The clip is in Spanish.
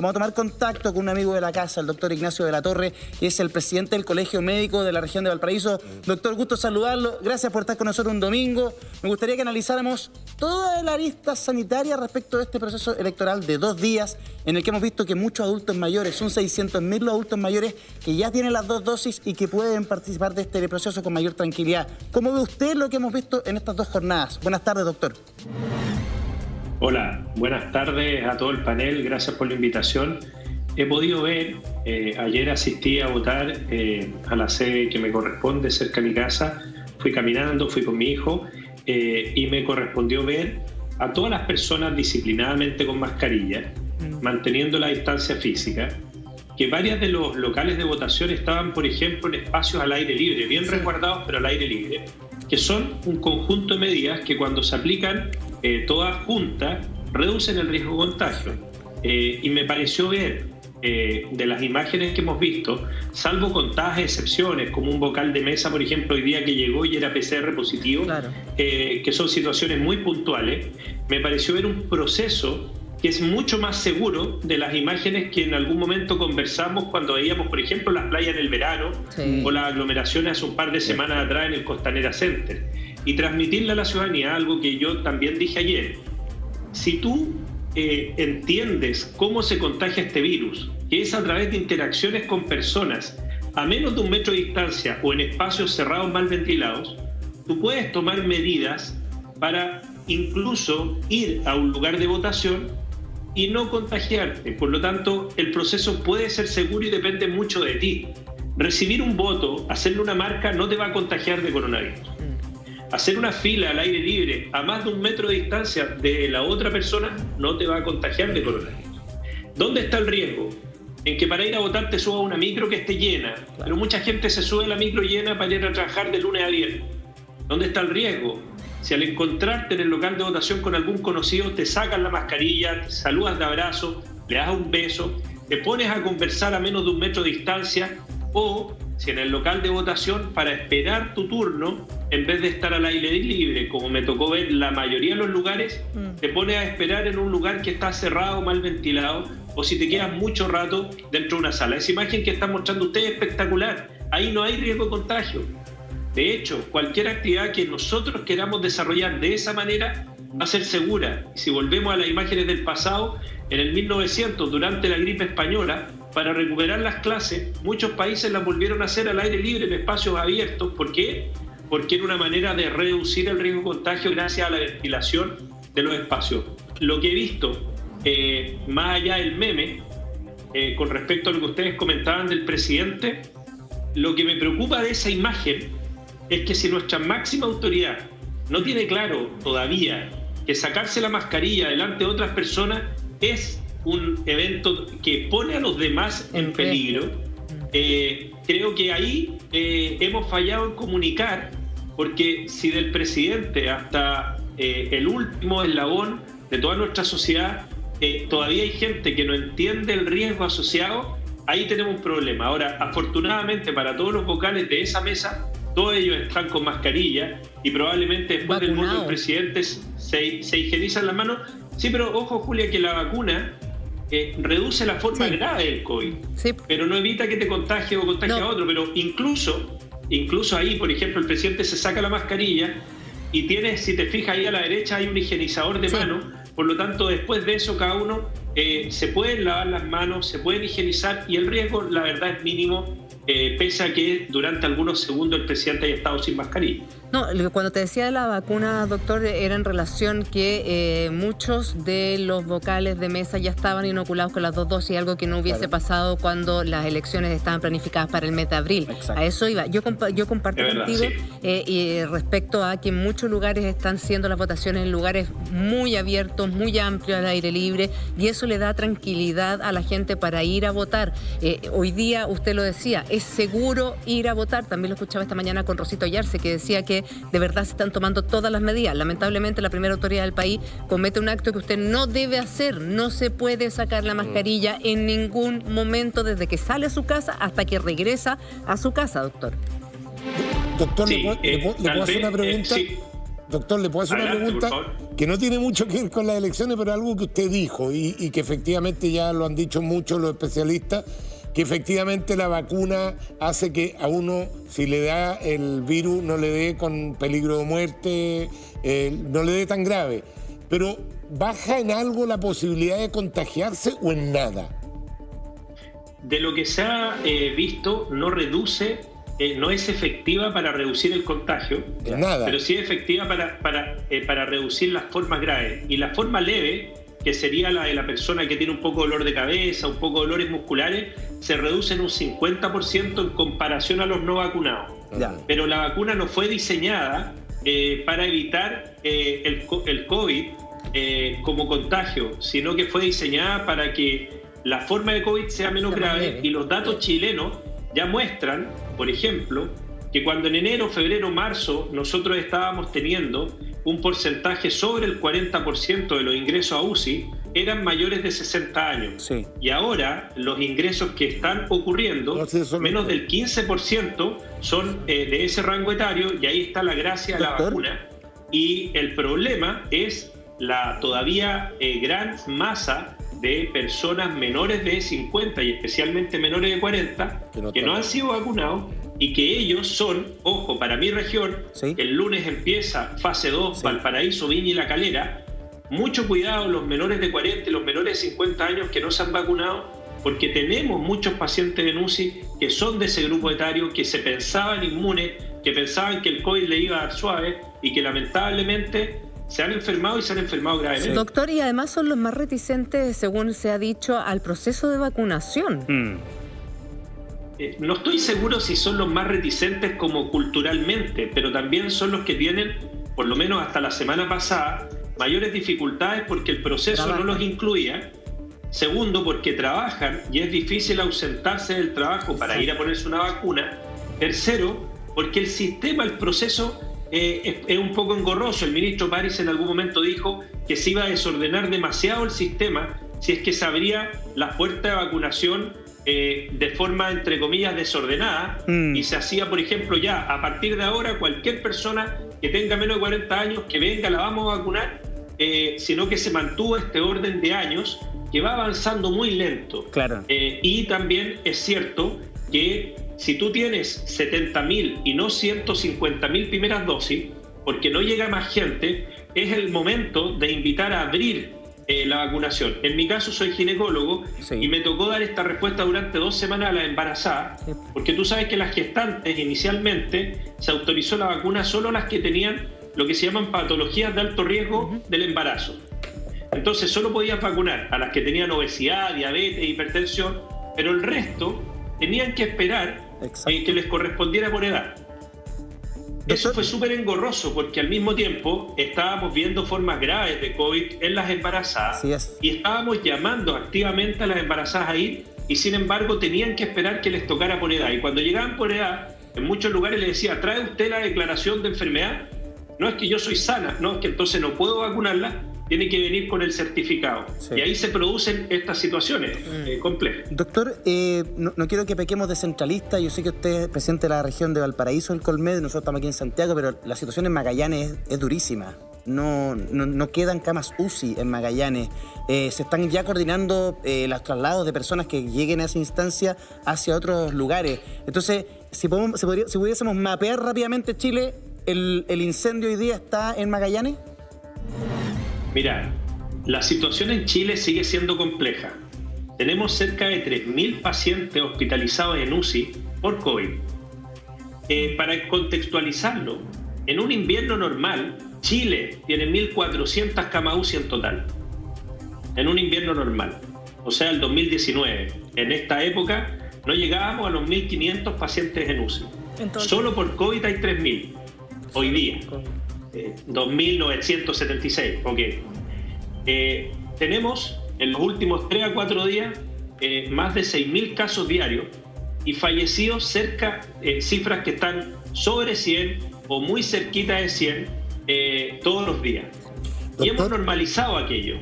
Vamos a tomar contacto con un amigo de la casa, el doctor Ignacio de la Torre, que es el presidente del Colegio Médico de la región de Valparaíso. Doctor, gusto saludarlo. Gracias por estar con nosotros un domingo. Me gustaría que analizáramos toda la arista sanitaria respecto de este proceso electoral de 2 días, en el que hemos visto que muchos adultos mayores, son 600.000 los adultos mayores que ya tienen las 2 dosis y que pueden participar de este proceso con mayor tranquilidad. ¿Cómo ve usted lo que hemos visto en estas 2 jornadas? Buenas tardes, doctor. Hola, buenas tardes a todo el panel, gracias por la invitación. He podido ver, ayer asistí a votar a la sede que me corresponde cerca de mi casa, fui caminando, fui con mi hijo y me correspondió ver a todas las personas disciplinadamente con mascarilla, manteniendo la distancia física, que varias de los locales de votación estaban, por ejemplo, en espacios al aire libre, bien resguardados, pero al aire libre, que son un conjunto de medidas que cuando se aplican todas juntas reducen el riesgo de contagio. Y me pareció ver de las imágenes que hemos visto, salvo contadas excepciones, como un vocal de mesa, por ejemplo, hoy día que llegó y era PCR positivo, claro. Que son situaciones muy puntuales, me pareció ver un proceso que es mucho más seguro de las imágenes que en algún momento conversamos cuando veíamos, por ejemplo, las playas en el verano, sí, o las aglomeraciones hace un par de semanas atrás en el Costanera Center. Y transmitirle a la ciudadanía algo que yo también dije ayer. Si tú entiendes cómo se contagia este virus, que es a través de interacciones con personas a menos de 1 metro de distancia o en espacios cerrados mal ventilados, tú puedes tomar medidas para incluso ir a un lugar de votación y no contagiarte. Por lo tanto, el proceso puede ser seguro y depende mucho de ti. Recibir un voto, hacerle una marca, no te va a contagiar de coronavirus. Hacer una fila al aire libre a más de 1 metro de distancia de la otra persona no te va a contagiar de coronavirus. ¿Dónde está el riesgo? En que para ir a votar te suba una micro que esté llena, pero mucha gente se sube a la micro llena para ir a trabajar de lunes a viernes. ¿Dónde está el riesgo? Si al encontrarte en el local de votación con algún conocido te sacan la mascarilla, te saludas de abrazo, le das un beso, te pones a conversar a menos de 1 metro de distancia, o si en el local de votación, para esperar tu turno, en vez de estar al aire libre, como me tocó ver la mayoría de los lugares, te pones a esperar en un lugar que está cerrado, mal ventilado, o si te quedas mucho rato dentro de una sala. Esa imagen que están mostrando ustedes es espectacular. Ahí no hay riesgo de contagio. De hecho, cualquier actividad que nosotros queramos desarrollar de esa manera va a ser segura. Si volvemos a las imágenes del pasado, en el 1900, durante la gripe española, para recuperar las clases, muchos países las volvieron a hacer al aire libre en espacios abiertos. ¿Por qué? Porque era una manera de reducir el riesgo de contagio gracias a la ventilación de los espacios. Lo que he visto, más allá del meme, con respecto a lo que ustedes comentaban del presidente, lo que me preocupa de esa imagen es que si nuestra máxima autoridad no tiene claro todavía que sacarse la mascarilla delante de otras personas es un evento que pone a los demás en peligro, creo que ahí hemos fallado en comunicar, porque si del presidente hasta el último eslabón de toda nuestra sociedad todavía hay gente que no entiende el riesgo asociado, ahí tenemos un problema. Ahora, afortunadamente para todos los vocales de esa mesa, todos ellos están con mascarilla y probablemente después del voto del presidente se higienizan las manos. Sí, pero ojo, Julia, que la vacuna reduce la forma grave del COVID, pero no evita que te contagie o contagie a otro. Pero incluso ahí, por ejemplo, el presidente se saca la mascarilla y tiene, si te fijas ahí a la derecha, hay un higienizador de manos. Por lo tanto, después de eso, cada uno se pueden lavar las manos, se pueden higienizar y el riesgo, la verdad, es mínimo, pese a que durante algunos segundos el presidente haya estado sin mascarilla. No, cuando te decía de la vacuna, doctor, era en relación que muchos de los vocales de mesa ya estaban inoculados con las 2 dosis, algo que no hubiese pasado cuando las elecciones estaban planificadas para el mes de abril. Exacto. A eso iba. Yo comparto contigo y respecto a que en muchos lugares están siendo las votaciones en lugares muy abiertos, muy amplios, al aire libre, y eso le da tranquilidad a la gente para ir a votar. Hoy día, usted lo decía, es seguro ir a votar. También lo escuchaba esta mañana con Rosito Yarse, que decía que de verdad se están tomando todas las medidas. Lamentablemente, la primera autoridad del país comete un acto que usted no debe hacer. No se puede sacar la mascarilla en ningún momento desde que sale a su casa hasta que regresa a su casa, doctor. Doctor, ¿le puedo hacer una pregunta? Doctor, ¿le puedo hacer una pregunta que no tiene mucho que ver con las elecciones, pero algo que usted dijo y que efectivamente ya lo han dicho muchos los especialistas, que efectivamente la vacuna hace que a uno, si le da el virus, no le dé con peligro de muerte, no le dé tan grave. Pero ¿baja en algo la posibilidad de contagiarse o en nada? De lo que se ha visto, no reduce, no es efectiva para reducir el contagio, Nada. pero sí es efectiva para reducir las formas graves. Y la forma leve, que sería la de la persona que tiene un poco de dolor de cabeza, un poco de dolores musculares, se reduce en un 50% en comparación a los no vacunados. Ya. Pero la vacuna no fue diseñada para evitar el COVID como contagio, sino que fue diseñada para que la forma de COVID sea menos grave, y los datos chilenos ya muestran, por ejemplo, que cuando en enero, febrero, marzo nosotros estábamos teniendo un porcentaje sobre el 40% de los ingresos a UCI, eran mayores de 60 años. Sí. Y ahora los ingresos que están ocurriendo, menos del 15% son de ese rango etario, y ahí está la gracia de la vacuna. Y el problema es la todavía gran masa de personas menores de 50 y especialmente menores de 40 que no han sido vacunados, y que ellos son, ojo, para mi región, ¿Sí? el lunes empieza fase 2, Sí. Valparaíso, Viña y La Calera. Mucho cuidado los menores de 40 y los menores de 50 años que no se han vacunado, porque tenemos muchos pacientes en UCI que son de ese grupo etario, que se pensaban inmunes, que pensaban que el COVID le iba a dar suave, y que lamentablemente se han enfermado y se han enfermado gravemente. Doctor, y además son los más reticentes, según se ha dicho, al proceso de vacunación. No estoy seguro si son los más reticentes como culturalmente, pero también son los que tienen, por lo menos hasta la semana pasada, mayores dificultades porque el proceso no los incluía. Segundo, porque trabajan y es difícil ausentarse del trabajo para ir a ponerse una vacuna. Tercero, porque el sistema, el proceso es un poco engorroso. El ministro París en algún momento dijo que se iba a desordenar demasiado el sistema si es que se abría la puerta de vacunación de forma, entre comillas, desordenada, y se hacía, por ejemplo, ya a partir de ahora cualquier persona que tenga menos de 40 años que venga la vamos a vacunar, sino que se mantuvo este orden de años que va avanzando muy lento. Claro. Y también es cierto que si tú tienes 70.000 y no 150.000 primeras dosis, porque no llega más gente, es el momento de invitar a abrir la vacunación. En mi caso soy ginecólogo, Sí. y me tocó dar esta respuesta durante 2 semanas a las embarazadas, porque tú sabes que las gestantes inicialmente se autorizó la vacuna solo a las que tenían lo que se llaman patologías de alto riesgo del embarazo. Entonces solo podías vacunar a las que tenían obesidad, diabetes, hipertensión, pero el resto tenían que esperar que les correspondiera por edad. Eso fue súper engorroso, porque al mismo tiempo estábamos viendo formas graves de COVID en las embarazadas, y estábamos llamando activamente a las embarazadas a ir, y sin embargo tenían que esperar que les tocara por edad. Y cuando llegaban por edad, en muchos lugares les decía, ¿trae usted la declaración de enfermedad? No, es que yo soy sana, no, es que entonces no puedo vacunarla, tiene que venir con el certificado. Sí. Y ahí se producen estas situaciones complejas. Doctor, no quiero que pequemos de centralista. Yo sé que usted es presidente de la región de Valparaíso, el Colmed, nosotros estamos aquí en Santiago, pero la situación en Magallanes es durísima. No quedan camas UCI en Magallanes. Se están ya coordinando los traslados de personas que lleguen a esa instancia hacia otros lugares. Entonces, si pudiésemos mapear rápidamente Chile, ¿el incendio hoy día está en Magallanes? Mira, la situación en Chile sigue siendo compleja. Tenemos cerca de 3.000 pacientes hospitalizados en UCI por COVID. Para contextualizarlo, en un invierno normal, Chile tiene 1.400 camas UCI en total. En un invierno normal, o sea, el 2019. En esta época no llegábamos a los 1.500 pacientes en UCI. Entonces, solo por COVID hay 3.000 hoy día. 2.976, ok. Tenemos en los últimos 3 a 4 días más de 6.000 casos diarios y fallecidos cerca, cifras que están sobre 100 o muy cerquita de 100 todos los días. Y hemos normalizado aquello.